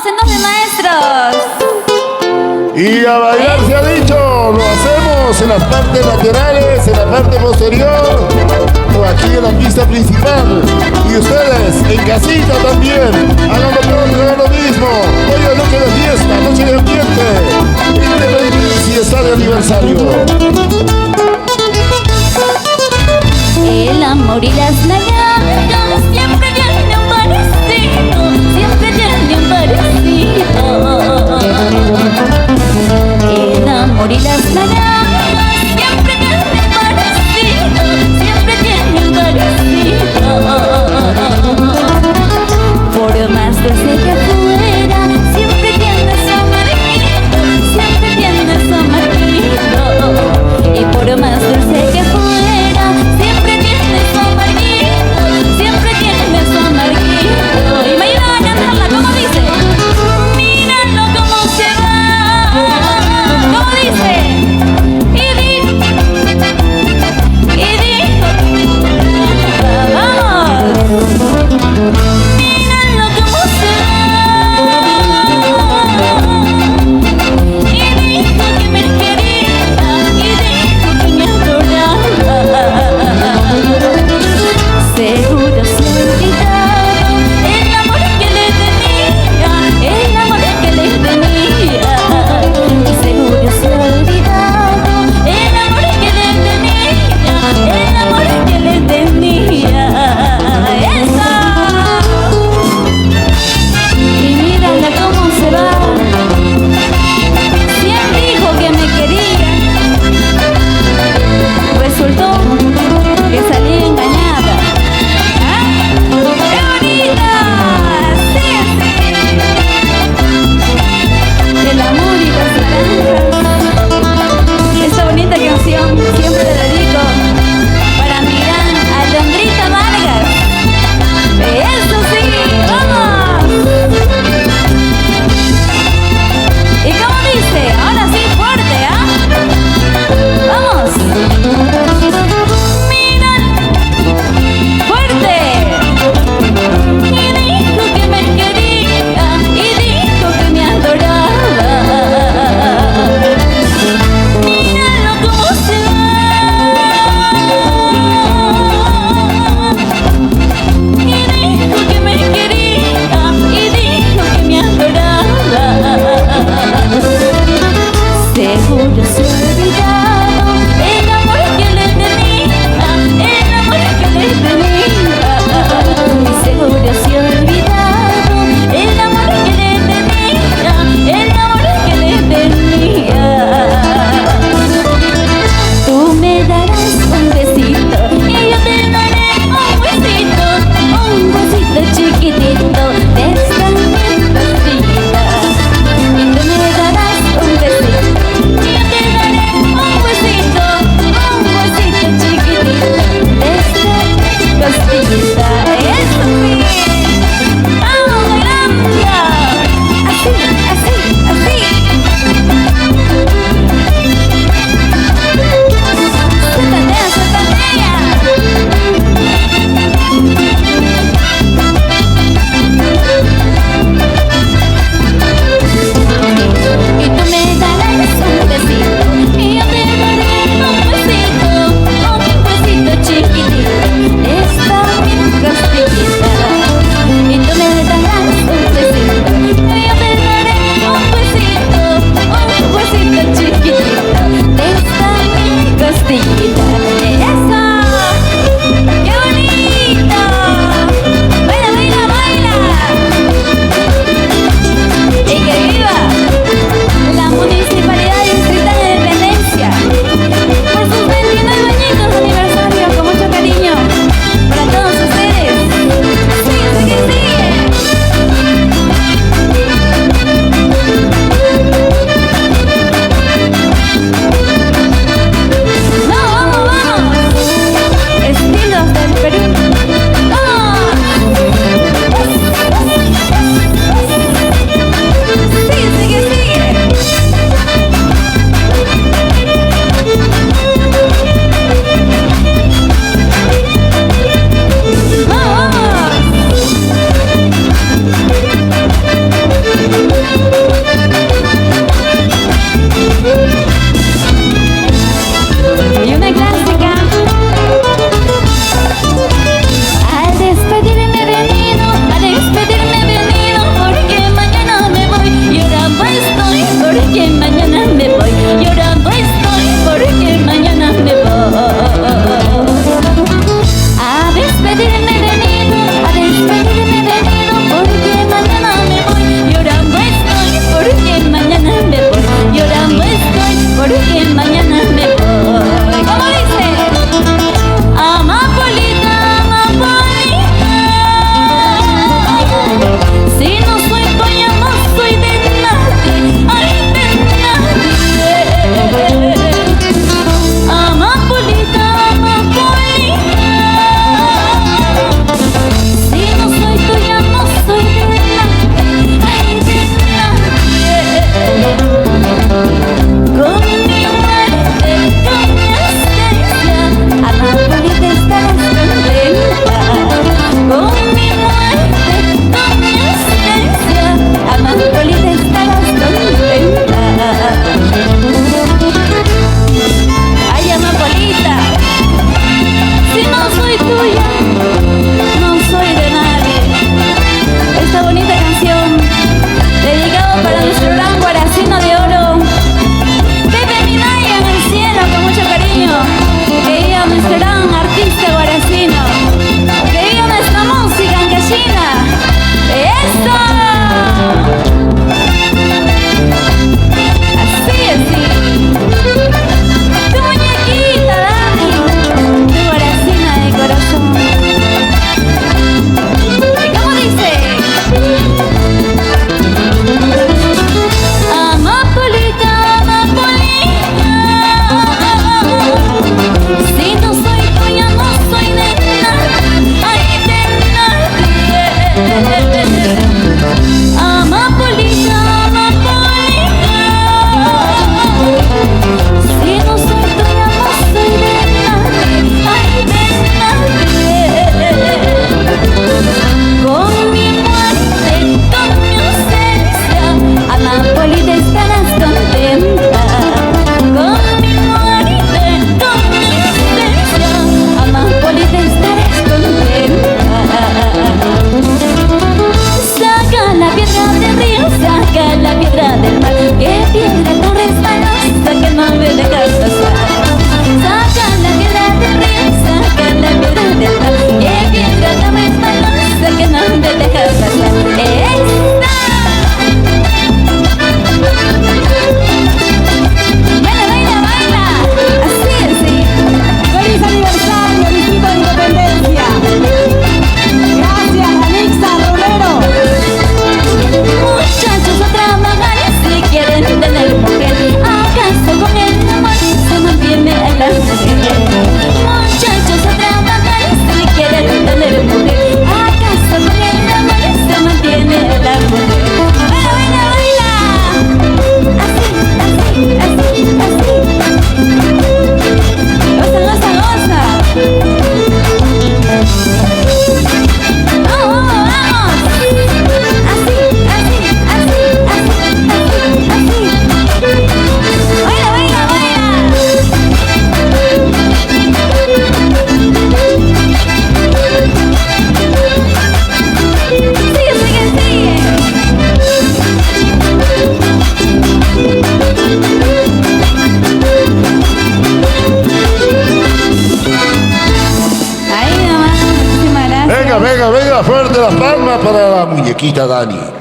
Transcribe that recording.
Haciendo de maestros. Y a bailar se ha dicho, lo hacemos en las partes laterales, en la parte posterior o aquí en la pista principal. Y ustedes en casita también, háganlo pronto, hagan lo mismo. Hoy es noche de fiesta, noche de ambiente, independencia está de aniversario. El amor y las lagartas siempre tienen un parecido, siempre tienen un parecido. El amor y las lagartas siempre tienen un parecido, siempre tienen un parecido. Por más dulce que fuera, siempre tiene su amarguito, siempre tiene su amarguito. Y por más dulce que fuera, siempre tiene su amarguito, siempre tiene su amarguito. Y me ayudan a cantarla, ¿cómo dice? Míralo cómo se va, ¿cómo dice? Y dijo, vamos. Míralo cómo se va. la piedra del río, saca la piedra del mar. Que piedra tan resbalosa que no me dejas pasar. Saca la piedra del río, saca la piedra del mar. Que piedra tan resbalosa que no me dejas pasar. ¡Esta! ¡Baila, baila, baila! Así, así. ¡Feliz aniversario, Distrito de Independencia! ¡Gracias, Anixa Romero! Muchachos a trabajar si quieren tener mujer. ¿Acaso con el amor se mantiene el mujer? Muchachos a trabajar si quieren tener mujer. ¿Acaso con el amor se mantiene el mujer? ¡Baila, baila, baila! Así, así, así, así. Goza, goza, goza. ¡Vamos, vamos! Así, así, así, así, así, así. ¡Baila, baila, baila! Sigue, sigue, sigue. Ahí nomás, muchísimas gracias. Venga, venga, venga, fuerte las palmas para la muñequita Dani.